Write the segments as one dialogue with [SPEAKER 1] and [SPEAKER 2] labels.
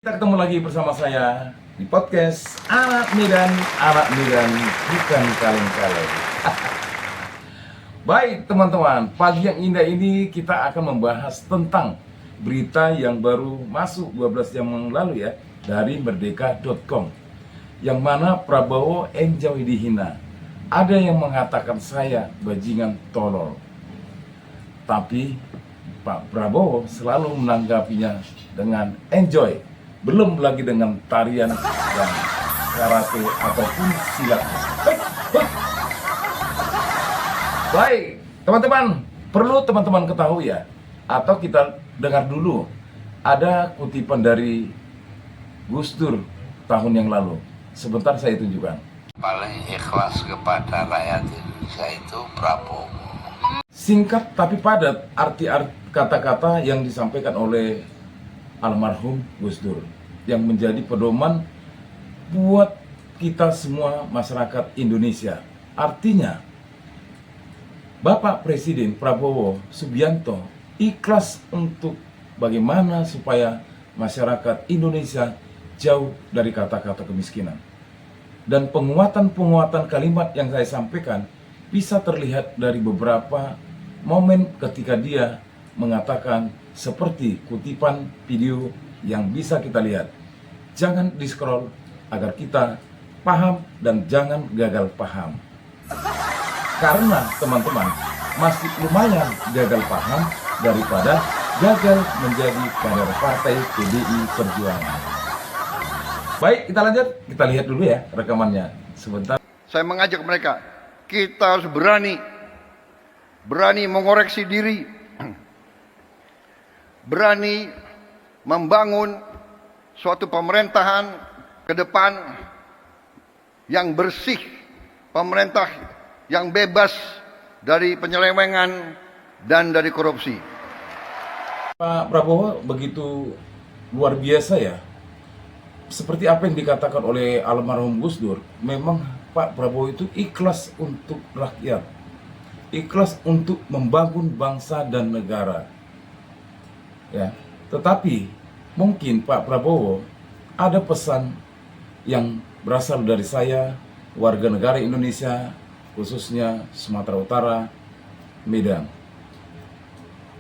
[SPEAKER 1] Kita ketemu lagi bersama saya di podcast Anak Medan bukan kaleng-kaleng. Baik teman-teman, pagi yang indah ini kita akan membahas tentang berita yang baru masuk 12 jam yang lalu ya, dari merdeka.com, yang mana Prabowo enjoy dihina. Ada yang mengatakan saya bajingan tolol, tapi Pak Prabowo selalu menanggapinya dengan enjoy. Belum lagi dengan tarian dan karate ataupun silat. Baik, teman-teman, perlu teman-teman ketahui ya, atau kita dengar dulu. Ada kutipan dari Gus Dur tahun yang lalu. Sebentar saya tunjukkan.
[SPEAKER 2] Paling ikhlas kepada rakyat Indonesia itu Prabowo.
[SPEAKER 1] Singkat tapi padat arti kata-kata yang disampaikan oleh almarhum Gus Dur, yang menjadi pedoman buat kita semua masyarakat Indonesia. Artinya, Bapak Presiden Prabowo Subianto ikhlas untuk bagaimana supaya masyarakat Indonesia jauh dari kata-kata kemiskinan. Dan penguatan-penguatan kalimat yang saya sampaikan bisa terlihat dari beberapa momen ketika dia mengatakan seperti kutipan video yang bisa kita lihat. Jangan di-scroll agar kita paham dan jangan gagal paham. Karena teman-teman masih lumayan gagal paham daripada gagal menjadi kader partai PDI Perjuangan. Baik, kita lanjut. Kita lihat dulu ya rekamannya sebentar.
[SPEAKER 3] Saya mengajak mereka, kita harus berani mengoreksi diri, berani membangun suatu pemerintahan ke depan yang bersih, pemerintah yang bebas dari penyelewengan dan dari korupsi.
[SPEAKER 1] Pak Prabowo begitu luar biasa ya. Seperti apa yang dikatakan oleh almarhum Gus Dur, memang Pak Prabowo itu ikhlas untuk rakyat, ikhlas untuk membangun bangsa dan negara. Ya, tetapi mungkin Pak Prabowo ada pesan yang berasal dari saya, warga negara Indonesia, khususnya Sumatera Utara, Medan.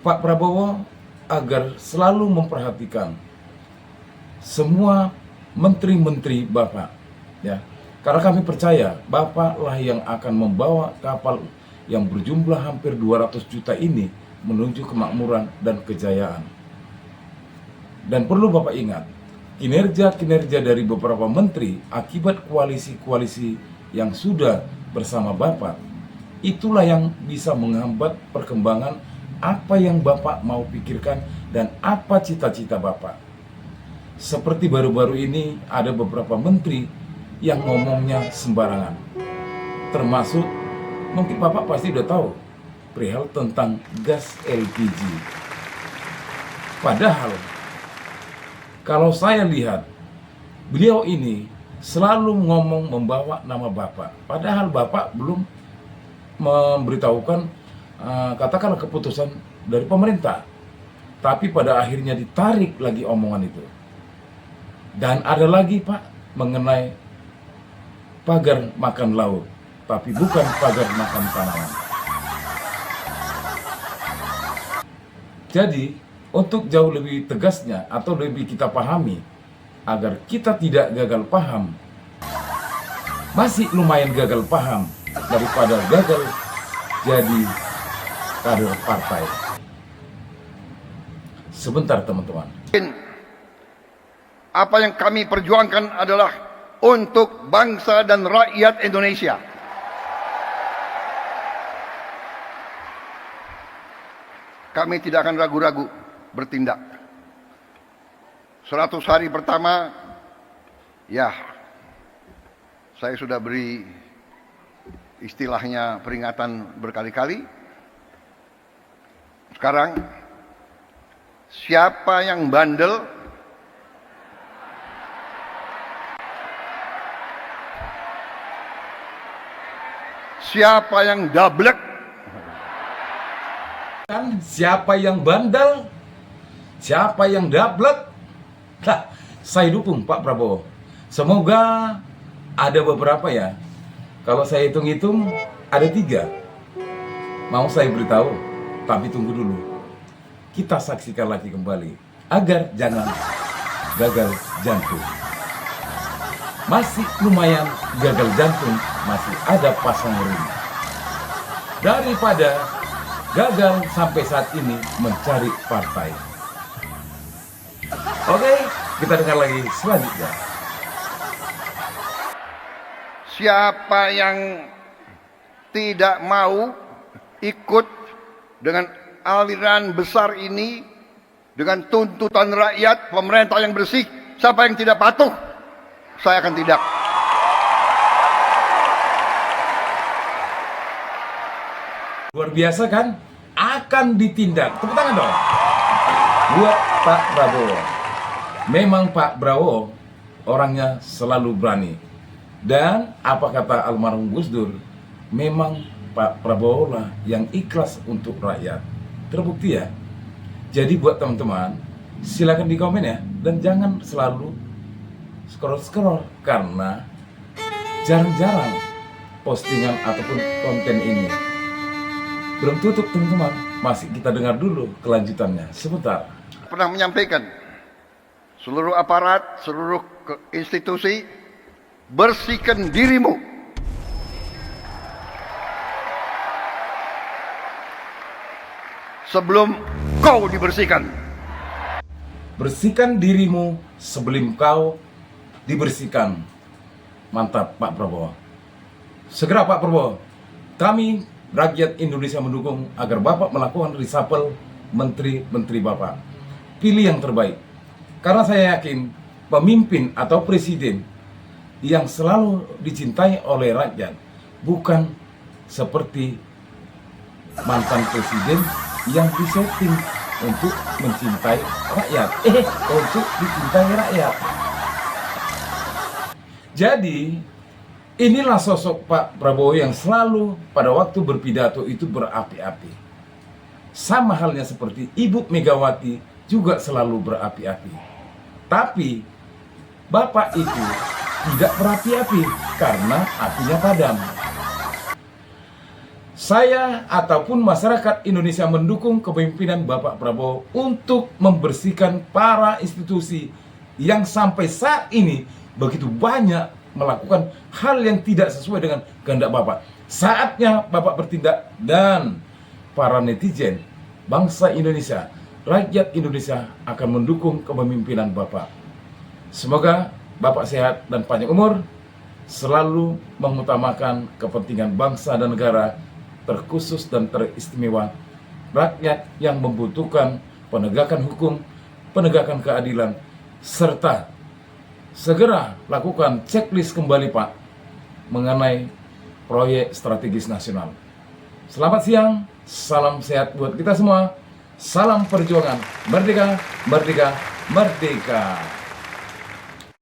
[SPEAKER 1] Pak Prabowo agar selalu memperhatikan semua menteri-menteri Bapak, ya, karena kami percaya Bapaklah yang akan membawa kapal yang berjumlah hampir 200 juta ini menuju kemakmuran dan kejayaan. Dan perlu Bapak ingat, kinerja-kinerja dari beberapa menteri akibat koalisi-koalisi yang sudah bersama Bapak, itulah yang bisa menghambat perkembangan apa yang Bapak mau pikirkan dan apa cita-cita Bapak. Seperti baru-baru ini ada beberapa menteri yang ngomongnya sembarangan. Termasuk, mungkin Bapak pasti udah tahu, perihal tentang gas LPG. Padahal, kalau saya lihat, beliau ini selalu ngomong membawa nama Bapak. Padahal Bapak belum memberitahukan, katakanlah keputusan dari pemerintah. Tapi pada akhirnya ditarik lagi omongan itu. Dan ada lagi Pak, mengenai pagar makan laut, tapi bukan pagar makan tanaman. Jadi, untuk jauh lebih tegasnya atau lebih kita pahami, agar kita tidak gagal paham, masih lumayan gagal paham daripada gagal jadi kader partai. Sebentar teman-teman.
[SPEAKER 3] Apa yang kami perjuangkan adalah untuk bangsa dan rakyat Indonesia. Kami tidak akan ragu-ragu bertindak. 100 hari pertama, ya, saya sudah beri istilahnya peringatan berkali-kali. Sekarang, siapa yang bandel, siapa yang dablek,
[SPEAKER 1] Siapa yang bandel, siapa yang dablek, saya dukung Pak Prabowo. Semoga ada beberapa ya. Kalau saya hitung-hitung ada 3. Mau saya beritahu, tapi tunggu dulu. Kita saksikan lagi kembali agar jangan gagal jantung. Masih lumayan gagal jantung, masih ada pasang ring. Daripada gagal sampai saat ini mencari partai. Oke, kita dengar lagi selanjutnya.
[SPEAKER 3] Siapa yang tidak mau ikut dengan aliran besar ini, dengan tuntutan rakyat, pemerintah yang bersih, siapa yang tidak patuh, saya akan tidak.
[SPEAKER 1] Luar biasa kan? Akan ditindak. Tepuk tangan dong. Buat Pak Prabowo. Memang Pak Prabowo orangnya selalu berani. Dan apa kata almarhum Gus Dur, memang Pak Prabowo lah yang ikhlas untuk rakyat. Terbukti ya. Jadi buat teman-teman, silakan di komen ya. Dan jangan selalu scroll-scroll, karena jarang-jarang postingan ataupun konten ini. Belum tutup teman-teman, masih kita dengar dulu kelanjutannya sebentar.
[SPEAKER 3] Pernah menyampaikan, seluruh aparat, seluruh institusi, bersihkan dirimu. Sebelum kau dibersihkan.
[SPEAKER 1] Bersihkan dirimu sebelum kau dibersihkan. Mantap Pak Prabowo. Segera Pak Prabowo, kami rakyat Indonesia mendukung agar Bapak melakukan reshuffle menteri-menteri Bapak. Pilih yang terbaik. Karena saya yakin pemimpin atau presiden yang selalu dicintai oleh rakyat, bukan seperti mantan presiden yang disetting untuk mencintai rakyat. Untuk dicintai rakyat. Jadi, inilah sosok Pak Prabowo yang selalu pada waktu berpidato itu berapi-api. Sama halnya seperti Ibu Megawati juga selalu berapi-api. Tapi Bapak itu tidak berapi-api karena apinya padam. Saya ataupun masyarakat Indonesia mendukung kepemimpinan Bapak Prabowo untuk membersihkan para institusi yang sampai saat ini begitu banyak melakukan hal yang tidak sesuai dengan kehendak Bapak. Saatnya Bapak bertindak dan para netizen, bangsa Indonesia, rakyat Indonesia akan mendukung kepemimpinan Bapak. Semoga Bapak sehat dan panjang umur, selalu mengutamakan kepentingan bangsa dan negara, terkhusus dan teristimewa rakyat yang membutuhkan penegakan hukum, penegakan keadilan, serta segera lakukan checklist kembali Pak mengenai proyek strategis nasional. Selamat siang, salam sehat buat kita semua, salam perjuangan, merdeka, merdeka, merdeka.